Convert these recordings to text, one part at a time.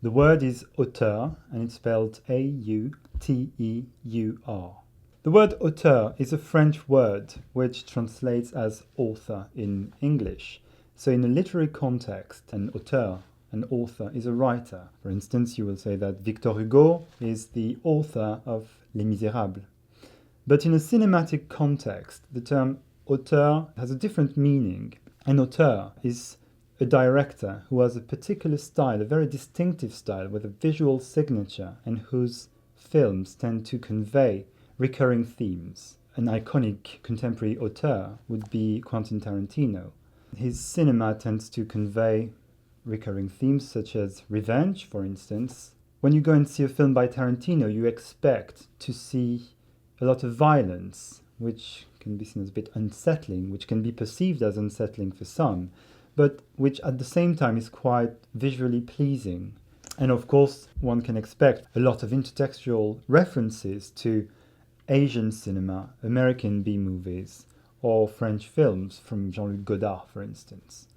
The word is auteur, and it's spelled A-U-T-E-U-R. The word auteur is a French word which translates as author in English. So in a literary context, an auteur, an author, is a writer. For instance, you will say that Victor Hugo is the author of Les Misérables. But in a cinematic context, the term auteur has a different meaning. An auteur is a director who has a particular style, a very distinctive style with a visual signature, and whose films tend to convey recurring themes. An iconic contemporary auteur would be Quentin Tarantino. His cinema tends to convey recurring themes such as revenge, for instance. When you go and see a film by Tarantino, you expect to see a lot of violence, which can be seen as a bit unsettling, which can be perceived as unsettling for some, but which at the same time is quite visually pleasing. And of course, one can expect a lot of intertextual references to Asian cinema, American B-movies, or French films from Jean-Luc Godard, for instance.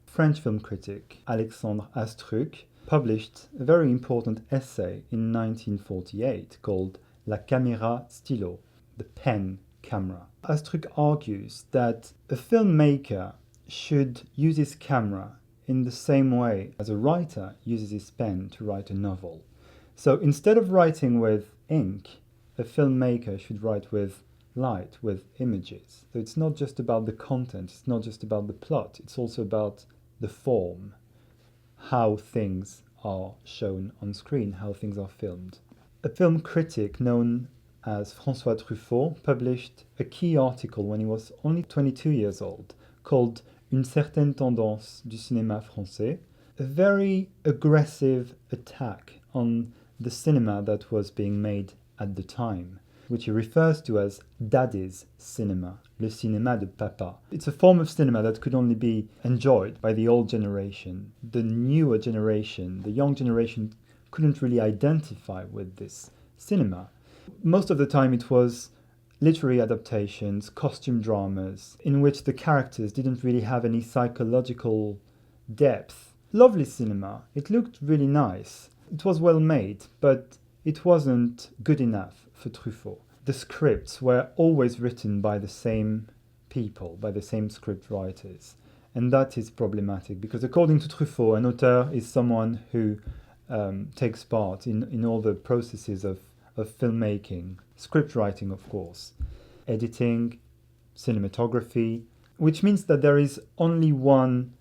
French film critic Alexandre Astruc published a very important essay in 1948 called La caméra stylo, the pen camera. Astruc argues that a filmmaker should use his camera in the same way as a writer uses his pen to write a novel. So instead of writing with ink, a filmmaker should write with light, with images. So it's not just about the content, it's not just about the plot, it's also about the form, how things are shown on screen, how things are filmed. A film critic known as François Truffaut published a key article when he was only 22 years old called Une certaine tendance du cinéma français, a very aggressive attack on the cinema that was being made at the time, which he refers to as Daddy's cinema, le cinéma de papa. It's a form of cinema that could only be enjoyed by the old generation. The newer generation, the young generation, couldn't really identify with this cinema. Most of the time it was literary adaptations, costume dramas, in which the characters didn't really have any psychological depth. Lovely cinema. It looked really nice. It was well made, but it wasn't good enough for Truffaut. The scripts were always written by the same people, by the same script writers. And that is problematic because according to Truffaut, an auteur is someone who takes part in all the processes of filmmaking, script writing, of course, editing, cinematography, which means that there is only one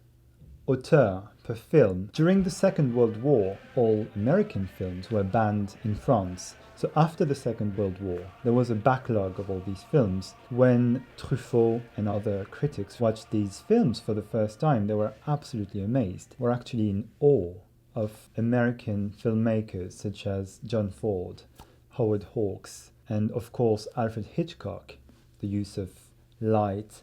auteur per film. During the Second World War, all American films were banned in France. So after the Second World War, there was a backlog of all these films. When Truffaut and other critics watched these films for the first time, they were absolutely amazed, were actually in awe of American filmmakers such as John Ford, Howard Hawks, and of course Alfred Hitchcock. The use of light,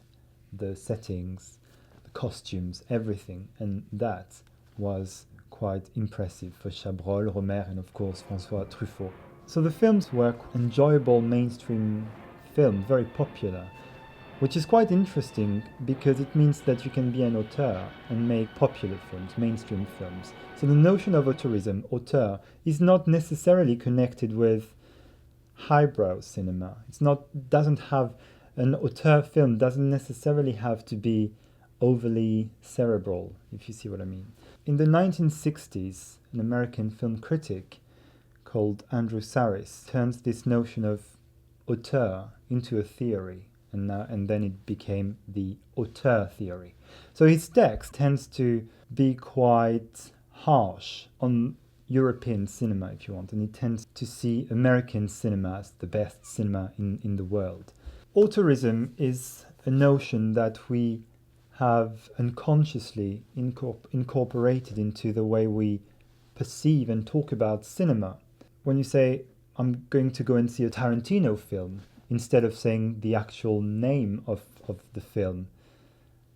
the settings, the costumes, everything, and that was quite impressive for Chabrol, Romer, and of course François Truffaut. So the films were enjoyable mainstream films, very popular, which is quite interesting because it means that you can be an auteur and make popular films, mainstream films. So the notion of auteurism, auteur, is not necessarily connected with highbrow cinema. An auteur film doesn't necessarily have to be overly cerebral, if you see what I mean. In the 1960s, an American film critic called Andrew Sarris turns this notion of auteur into a theory, and then it became the auteur theory. So his text tends to be quite harsh on European cinema, if you want, and he tends to see American cinema as the best cinema in the world. Auteurism is a notion that we have unconsciously incorporated into the way we perceive and talk about cinema. When you say, I'm going to go and see a Tarantino film, instead of saying the actual name of the film,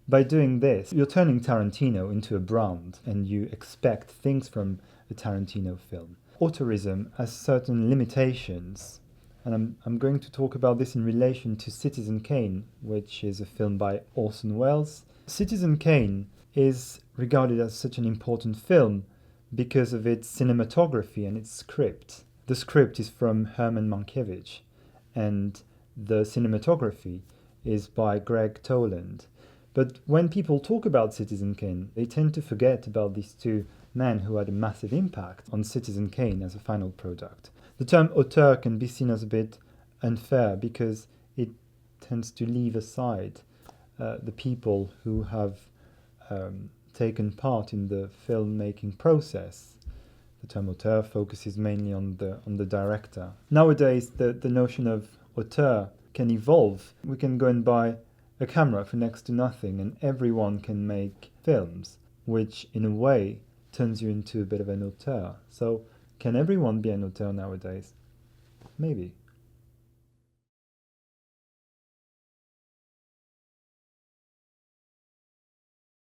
by doing this, you're turning Tarantino into a brand, and you expect things from a Tarantino film. Auteurism has certain limitations, and I'm going to talk about this in relation to Citizen Kane, which is a film by Orson Welles. Citizen Kane is regarded as such an important film because of its cinematography and its script. The script is from Herman Mankiewicz, and the cinematography is by Greg Toland. But when people talk about Citizen Kane, they tend to forget about these two men who had a massive impact on Citizen Kane as a final product. The term auteur can be seen as a bit unfair because it tends to leave aside the people who have taken part in the filmmaking process. The term auteur focuses mainly on the director. Nowadays, the notion of auteur can evolve. We can go and buy a camera for next to nothing, and everyone can make films, which in a way turns you into a bit of an auteur. So, can everyone be an auteur nowadays? Maybe.